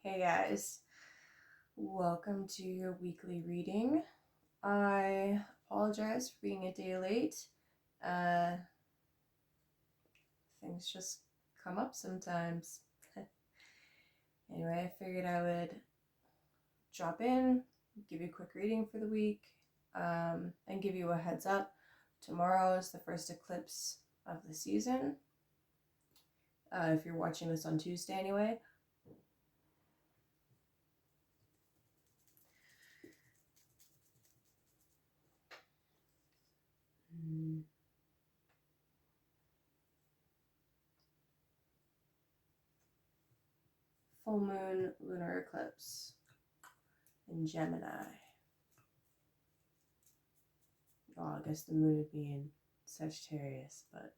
Hey guys, welcome to your weekly reading. I apologize for being a day late. Uh, Things just come up sometimes. Anyway, I figured I would drop in, give you a quick reading for the week, and give you a heads up. Tomorrow is the first eclipse of the season. If you're watching this on Tuesday, anyway. Full moon lunar eclipse in Gemini. Oh, I guess the moon would be in Sagittarius, but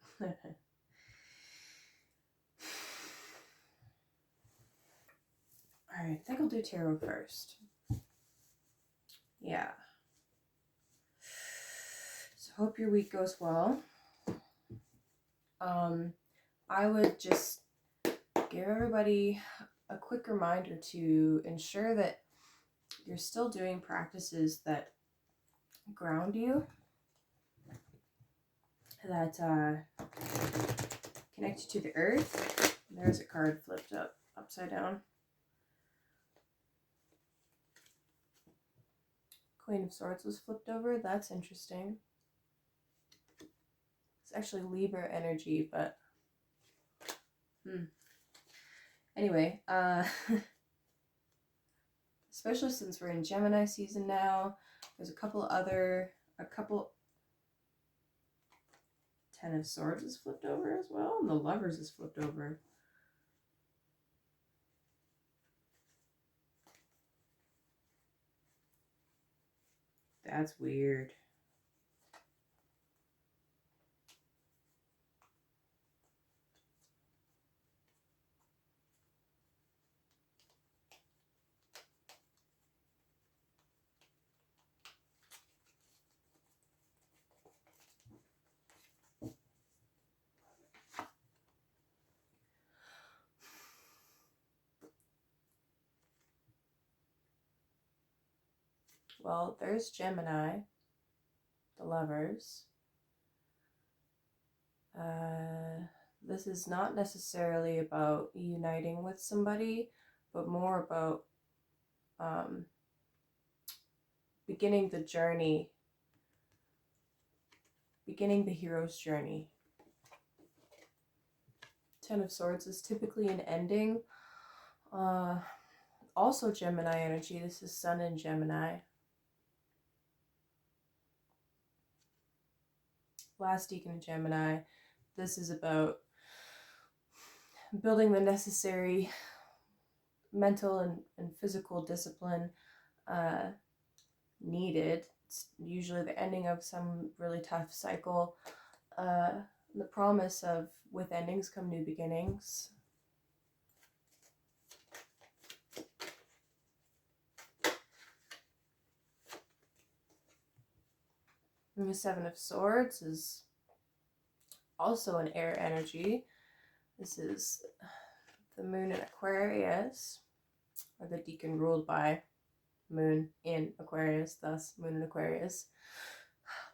Alright, I think I'll do tarot first. Yeah. So hope your week goes well. I would just give everybody a quick reminder to ensure that you're still doing practices that ground you, that connect you to the earth. There's a card flipped upside down. Queen of Swords was flipped over. That's interesting. It's actually Libra energy, but anyway, especially since we're in Gemini season now, there's a couple Ten of Swords is flipped over as well, and the Lovers is flipped over. That's weird. Well, there's Gemini, the Lovers. This is not necessarily about uniting with somebody, but more about beginning the journey, beginning the hero's journey. Ten of Swords is typically an ending. Also Gemini energy. This is Sun in Gemini. Last Deacon in Gemini. This is about building the necessary mental and physical discipline needed. It's usually the ending of some really tough cycle. The promise of with endings come new beginnings. And the Seven of Swords is also an air energy. This is the moon in Aquarius, or the deacon ruled by moon in Aquarius, thus moon in Aquarius.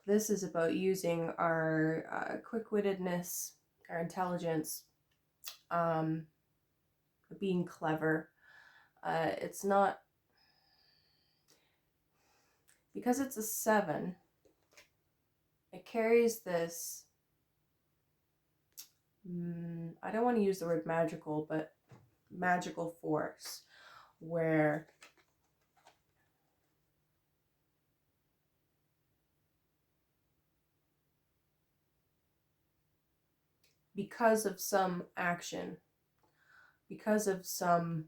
This is about using our quick-wittedness, our intelligence, being clever. It's not, because it's a 7, it carries this, I don't want to use the word magical, but magical force, where because of some action, because of something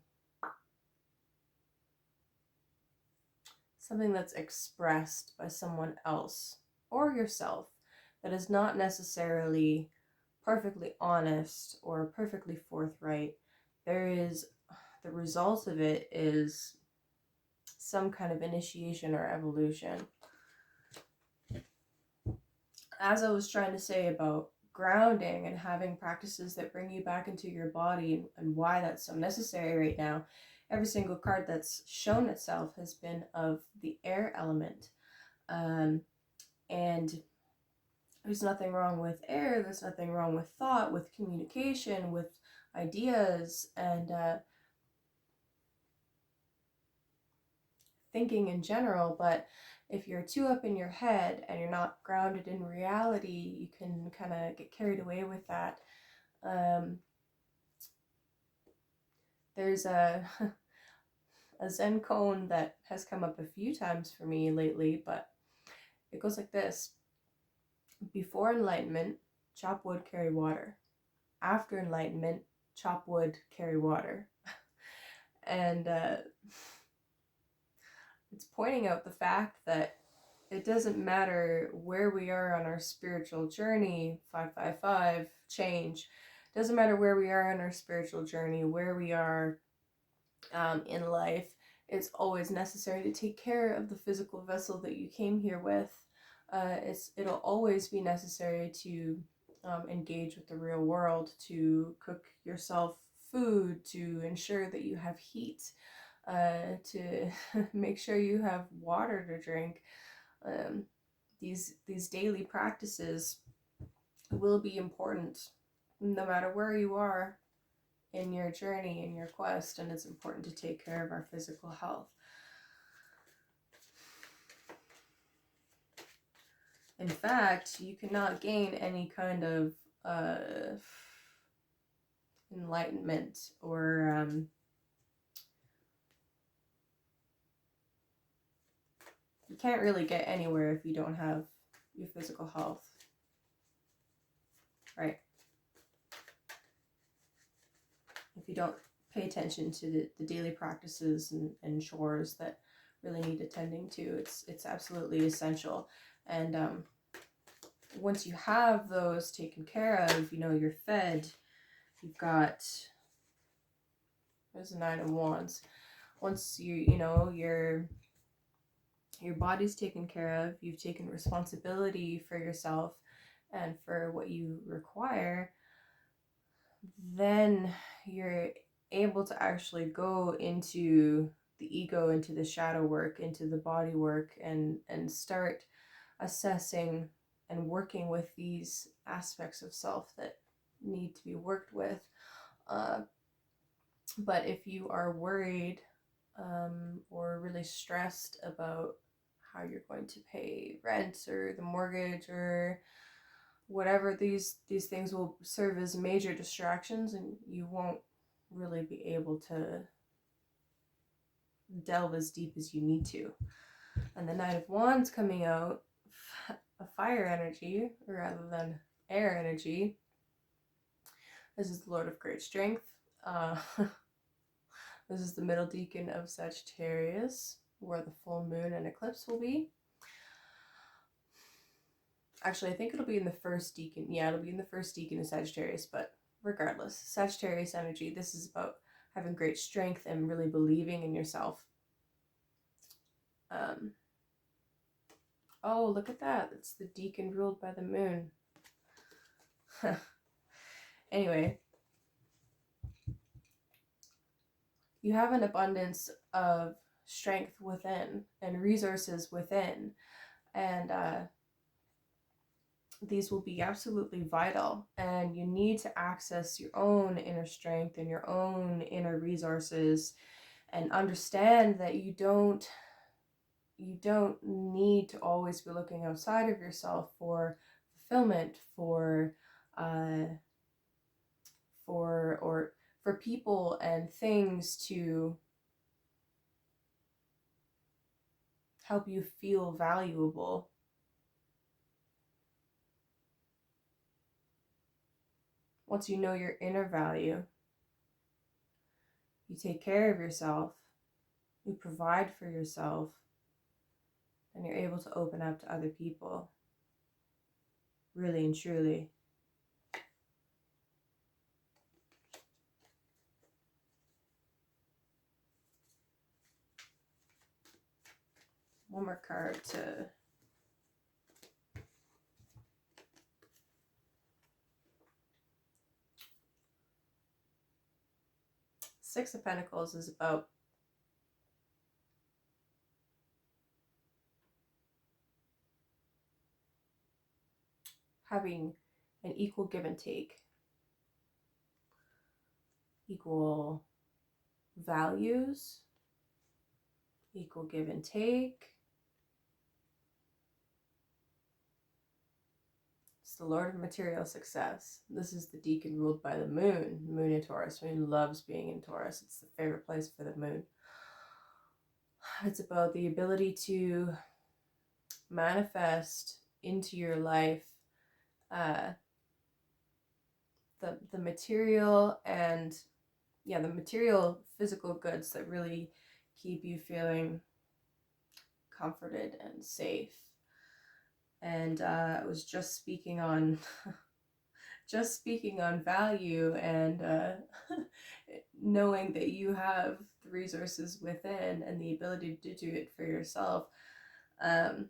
that's expressed by someone else or yourself that is not necessarily perfectly honest or perfectly forthright, there is, the result of it is some kind of initiation or evolution. As I was trying to say about grounding and having practices that bring you back into your body, and why that's so necessary right now, every single card that's shown itself has been of the air element. And there's nothing wrong with air, there's nothing wrong with thought, with communication, with ideas, and thinking in general. But if you're too up in your head and you're not grounded in reality, you can kind of get carried away with that. There's a Zen koan that has come up a few times for me lately, but it goes like this. Before enlightenment, chop wood, carry water. After enlightenment, chop wood, carry water. And it's pointing out the fact that it doesn't matter where we are on our spiritual journey, 555, change. It doesn't matter where we are on our spiritual journey, where we are in life. It's always necessary to take care of the physical vessel that you came here with. It'll always be necessary to engage with the real world, to cook yourself food, to ensure that you have heat, to make sure you have water to drink. These daily practices will be important no matter where you are in your journey, in your quest, and it's important to take care of our physical health. In fact, you cannot gain any kind of enlightenment or you can't really get anywhere if you don't have your physical health, right? If you don't pay attention to the daily practices and chores that really need attending to, it's absolutely essential. And once you have those taken care of, you're fed, you've got, there's the 9 of Wands. Once your body's taken care of, you've taken responsibility for yourself and for what you require, then you're able to actually go into the ego, into the shadow work, into the body work, and start assessing and working with these aspects of self that need to be worked with. But if you are worried or really stressed about how you're going to pay rent or the mortgage or whatever, these things will serve as major distractions, and you won't really be able to delve as deep as you need to. And the 9 of Wands coming out, a fire energy rather than air energy. This is the Lord of Great Strength. This is the middle decan of Sagittarius, where the full moon and eclipse will be. Actually, I think it'll be in the first decan. Yeah, it'll be in the first decan of Sagittarius, but regardless, Sagittarius energy, this is about having great strength and really believing in yourself. Oh, look at that. It's the decan ruled by the moon. Anyway, you have an abundance of strength within and resources within, and these will be absolutely vital, and you need to access your own inner strength and your own inner resources and understand that you don't need to always be looking outside of yourself for fulfillment, for people and things to help you feel valuable. Once you know your inner value, you take care of yourself, you provide for yourself, and you're able to open up to other people, really and truly. One more card to Six of Pentacles is about having an equal give and take, equal values, equal give and take. It's the Lord of material success. This is the deacon ruled by the moon in Taurus. He loves being in Taurus. It's the favorite place for the moon. It's about the ability to manifest into your life the material and the material physical goods that really keep you feeling comforted and safe. And I was just speaking on value and knowing that you have the resources within and the ability to do it for yourself. The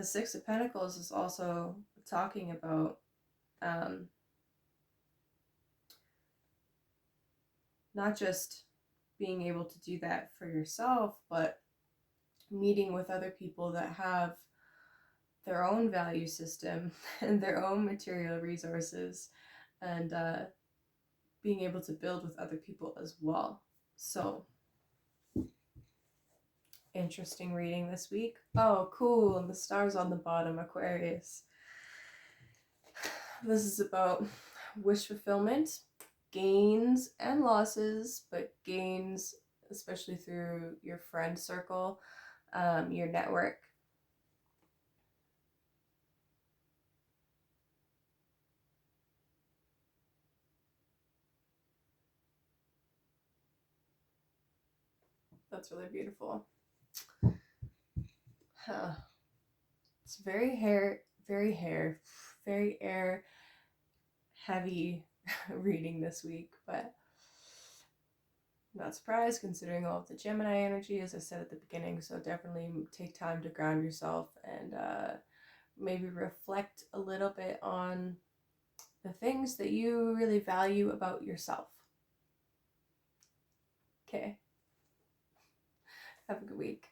Six of Pentacles is also talking about not just being able to do that for yourself, but meeting with other people that have their own value system and their own material resources, and being able to build with other people as well. So, interesting reading this week. Oh, cool. And the stars on the bottom, Aquarius. This is about wish fulfillment, gains and losses, but gains especially through your friend circle, your network. That's really beautiful. It's very air heavy reading this week, but I'm not surprised considering all of the Gemini energy, as I said at the beginning. So definitely take time to ground yourself and maybe reflect a little bit on the things that you really value about yourself. Okay. Have a good week.